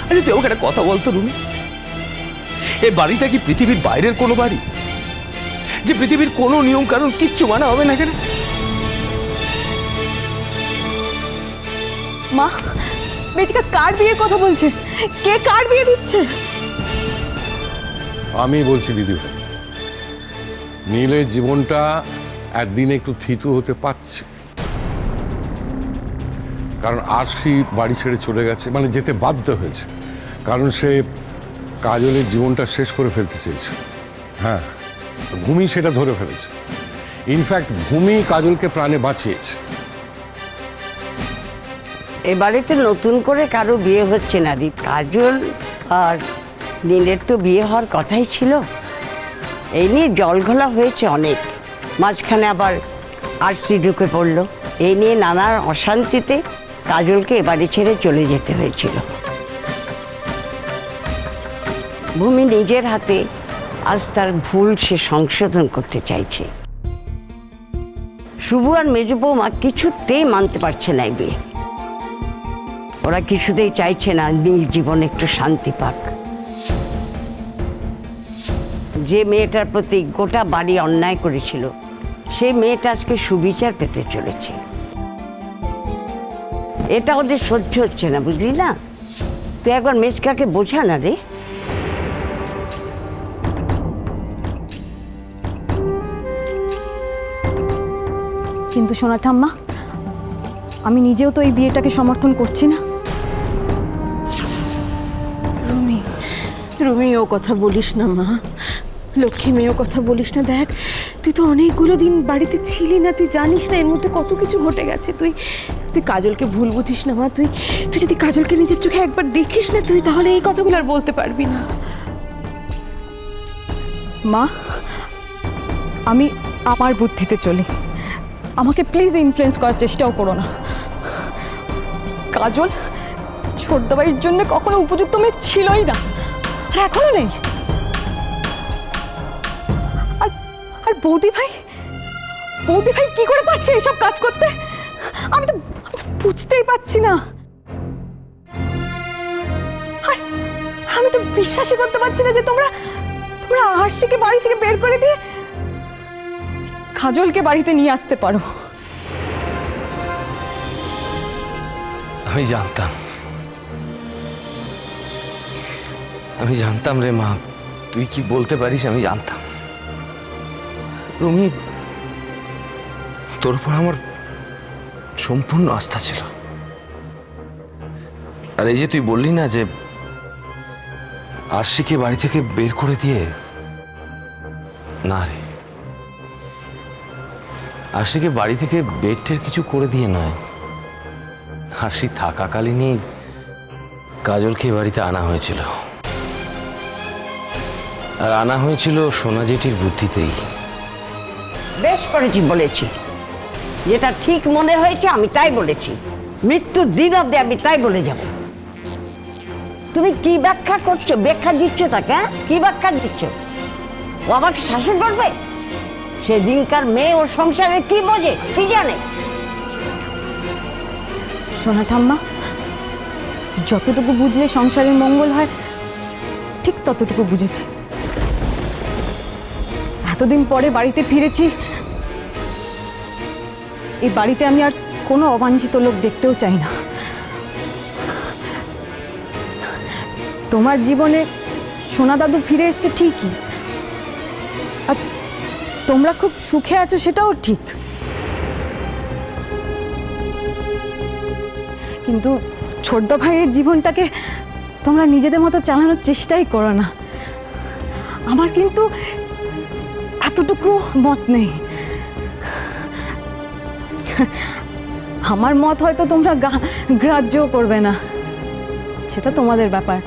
আচ্ছা তুই আমাকে একটা কথা বলতো রুমি, এই বাড়িটা কি পৃথিবীর বাইরের কোনো বাড়ি, যে পৃথিবীর কোনো নিয়ম কানুন কিচ্ছু মানা হবে না এখানে? মা, মেজিকা কার বিয়ের কথা বলছে? কে কার বিয়ে দিচ্ছে? আমি বলছি দিদিভাই, নীলের জীবনটা একদিন একটু থিতু হতে পারছে, কারণ আরশি বাড়ি ছেড়ে চলে গেছে, মানে যেতে বাধ্য হয়েছে, কারণ সে কাজলের জীবনটা শেষ করে ফেলতে চেয়েছে। হ্যাঁ, ভূমি সেটা ধরে ফেলেছে। ইনফ্যাক্ট ভূমি কাজলকে প্রাণে বাঁচিয়েছে। এ বাড়িতে নতুন করে কারো বিয়ে হচ্ছে না রে। কাজল আর নীলের তো বিয়ে হওয়ার কথাই ছিল। এই নিয়ে জলঘোলা হয়েছে অনেক, মাঝখানে আবার আরশি ঢুকে পড়লো। এই নিয়ে নানা অশান্তিতে কাজলকে এ বাড়ি ছেড়ে চলে যেতে হয়েছিল। ভূমি নিজের হাতে আজ তার ভুল সে সংশোধন করতে চাইছে। শুভ আর মেজ বৌমা কিছুতেই মানতে পারছে না এই বিয়ে। ওরা কিছুতেই চাইছে না নীল জীবনে একটু শান্তি পাক। যে মেয়েটার প্রতি গোটা বাড়ি অন্যায় করেছিল, সেই মেয়েটা আজকে সুবিচার পেতে চলেছে। এটা ওদের সহ্য হচ্ছে না, বুঝলি না? তুই একবার মেজকাকে বোঝা না রে। কিন্তু সোনা ঠাম্মা, আমি নিজেও তো এই বিয়েটাকে সমর্থন করছি না। রুমি, রুমি ও কথা বলিস না মা। লক্ষ্মী মেয়েও কথা বলিস না। দেখ, তুই তো অনেকগুলো দিন বাড়িতে ছিলি না, তুই জানিস না এর মধ্যে কত কিছু ঘটে গেছে। তুই তুই কাজলকে ভুল বুঝিস না মা। তুই তুই যদি কাজলকে নিজের চোখে একবার দেখিস না তুই, তাহলে এই কথাগুলো আর বলতে পারবি না। মা, আমি আমার বুদ্ধিতে চলি, আমাকে প্লিজ ইনফ্লুয়েন্স করার চেষ্টাও করো না। কাজল ছোটদাবাইয়ের জন্য কখনো উপযুক্ত মেয়ে ছিলই না, আর এখনো নেই। আর বৌদি ভাই কি করে পারছে এসব কাজ করতে? আমি তো বুঝতেই পারছি না। আর আমি তো বিশ্বাসই করতে পারছি না যে তোমরা আরশিকে বাড়ি থেকে বের করে দিয়ে কাজলকে বাড়িতে নিয়ে আসতে পারো। আমি জানতাম রে মা, তুই কি বলতে পারিস আমি জানতাম। রুমি, তোর উপর আমার সম্পূর্ণ আস্থা ছিল। আর এই যে তুই বললি না যে আরশিকে বাড়ি থেকে বের করে দিয়ে, না রে, আরশিকে বাড়ি থেকে বের টের কিছু করে দিয়ে নয়, আরশি থাকাকালীনই কাজলকে বাড়িতে আনা হয়েছিল। আর আনা হয়েছিল সোনা জেঠির বুদ্ধিতেই। বেশ করেছি বলেছি, যেটা ঠিক মনে হয়েছে আমি তাই বলেছি। মৃত্যুর দিন অব্দি আমি তাই বলে যাব। তুমি কি ব্যাখ্যা করছো, ব্যাখ্যা দিচ্ছ তাকে? হ্যাঁ, কি ব্যাখ্যা দিচ্ছ? ও আমাকে শাসন করবে? সেদিনকার মেয়ে ওর সংসারে কি বোঝে, কি জানে? সোনা ঠাম্মা, যতটুকু বুঝলে সংসারের মঙ্গল হয় ঠিক ততটুকু বুঝেছি। এতদিন পরে বাড়িতে ফিরেছি, এই বাড়িতে আমি আর কোনো অবাঞ্ছিত লোক দেখতেও চাই না। তোমার জীবনে সোনা দাদু ফিরে এসছে ঠিকই, আর তোমরা খুব সুখে আছো সেটাও ঠিক, কিন্তু ছোটদা ভাইয়ের জীবনটাকে তোমরা নিজেদের মতো চালানোর চেষ্টাই করো না। আমার কিন্তু এতটুকু মত নেই। আমার মত হয়তো তোমরা গ্রাহ্যও করবে না, সেটা তোমাদের ব্যাপার,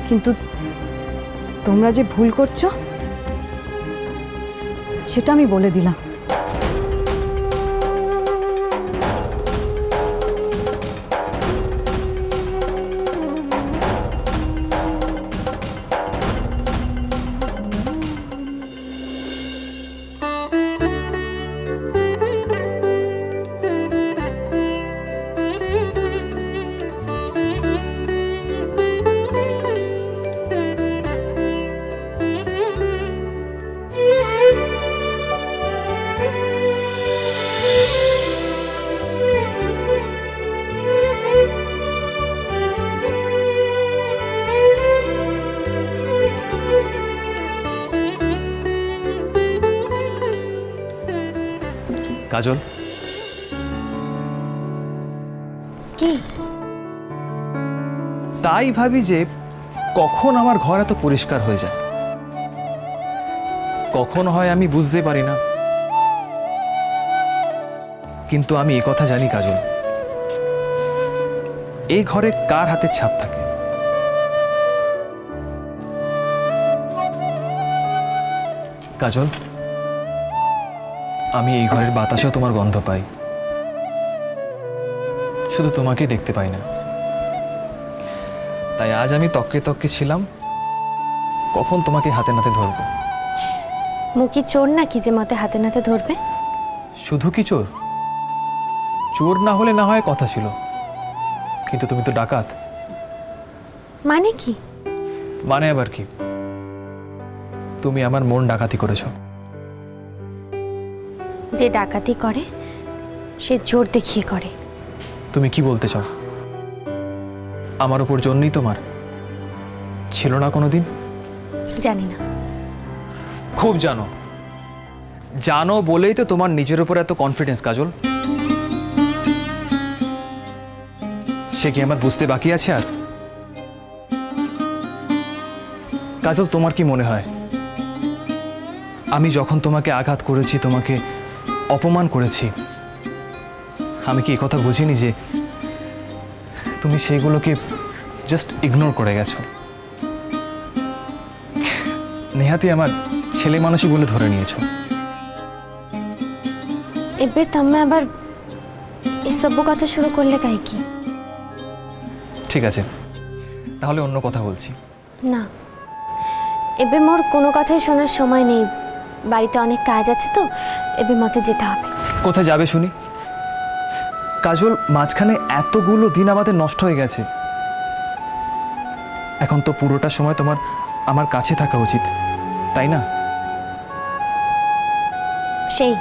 কিন্তু তোমরা যে ভুল করছো সেটা আমি বলে দিলাম। কাজল, কি? তাই ভাবি যে কখন আমার ঘর এত পরিষ্কার হয়ে যায়, কখন হয় আমি বুঝতে পারি না। কিন্তু আমি এই কথা জানি কাজল, এই ঘরে কার হাতের ছাপ থাকে। কাজল, আমি এই ঘরের বাতাসেও তোমার গন্ধ পাই, শুধু তোমাকেই দেখতে পাই না। তাই আজ আমি তককে তককে ছিলাম কখন তোমাকে হাতে নাতে ধরবো। মুখি চোর নাকি যে মতে হাতে নাতে ধরবে? শুধু কি চোর? চোর না হলে না হয় কথা ছিল, কিন্তু তুমি তো ডাকাত। মানে কি? মানে আবার কি? তুমি আমার মন ডাকাতি করেছো। যে ডাকাতি করে সে জোর দেখিয়ে করে। তুমি কি বলতে চাও? আমার উপর জন্যই তোমার ছিল না কোনোদিন? জানি না। খুব জানো, জানো বলেই তো তোমার নিজের উপর এত কনফিডেন্স। কাজল, সে কি আমার বুঝতে বাকি আছে আর? কাজল, তোমার কি মনে হয় আমি যখন তোমাকে আঘাত করেছি, তোমাকে অপমান করেছি, আমি কি এই কথা বুঝিনি যে তুমি সেইগুলোকে জাস্ট ইগনোর করে গেছো? নেহাতি আমার ছেলে মানুষই বলে ধরে নিয়েছো। এবে তুমি আবার এসব কথা শুরু করলে কাই কি? ঠিক আছে, তাহলে অন্য কথা বলছি। না, এবে মোর কোনো কথাই শোনার সময় নেই। বাড়িতে অনেক কাজ আছে তো, এবে মতে যেতে হবে। কোথায় যাবে শুনি? কাজল, মাঝখানে এতগুলো দিন আমাদের নষ্ট হয়ে গেছে, এখন তো পুরোটা সময় তোমার আমার কাছে থাকা উচিত, তাই না? সেই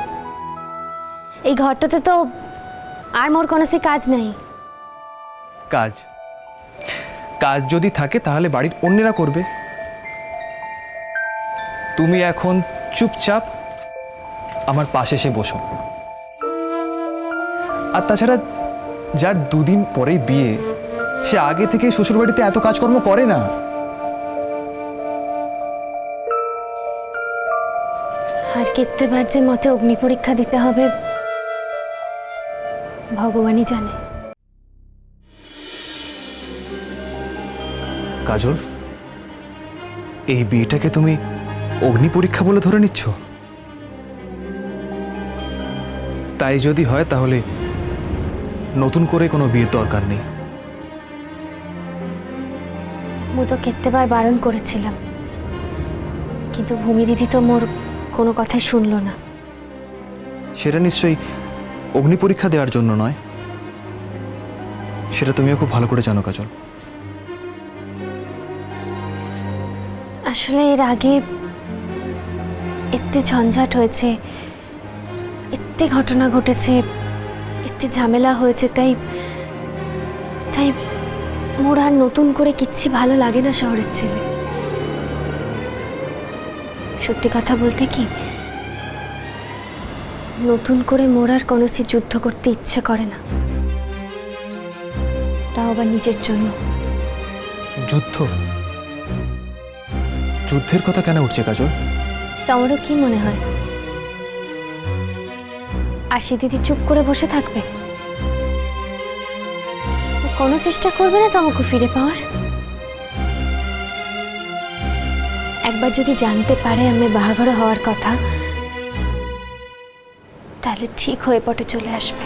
এই ঘরটাতে তো আর মোর কোনো সে কাজ নাই। কাজ কাজ যদি থাকে তাহলে বাড়ির অন্যেরা করবে। তুমি এখন চুপচাপ আমার পাশে এসে বসো। আর তাছাড়া যার দুদিন পরেই বিয়ে, সে আগে থেকে শ্বশুরবাড়িতে এত কাজকর্ম করে না। আর কেতেবার যে মতে অগ্নি পরীক্ষা দিতে হবে ভগবানই জানে। কাজল, এই বিয়েটাকে তুমি অগ্নি পরীক্ষা বলে ধরে নিচ্ছ? তাই যদি হয় তাহলে নতুন করে কোনো বিয়ের দরকার নেই। মু তো কেতেবার বারণ করেছিলাম, কিন্তু ভূমি দিদি তো মোর কোনো কথাই শুনলো না। সেটা নিশ্চয়ই অগ্নি পরীক্ষা দেওয়ার জন্য নয়, সেটা তুমিও খুব ভালো করে জানো কাজল। আসলে এর আগে এতে ঝঞ্ঝাট হয়েছে, এতে ঘটনা ঘটেছে, এতে ঝামেলা হয়েছে, তাই তাই মোর আর নতুন করে কিচ্ছু ভালো লাগে না শহরের ছেলে। সত্যি কথা বলতে কি, নতুন করে মোর আর কোনো সে যুদ্ধ করতে ইচ্ছে করে না, তাও আবার নিজের জন্য। যুদ্ধ? যুদ্ধের কথা কেন উঠছে কাজল? তোমারও কি মনে হয় আশি দিদি চুপ করে বসে থাকবে? ও কোনো চেষ্টা করবে না তোমাকে ফিরে পাওয়ার? একবার যদি জানতে পারে আমি বাহাঘর হওয়ার কথা, তাহলে ঠিক হয়ে পটে চলে আসবে।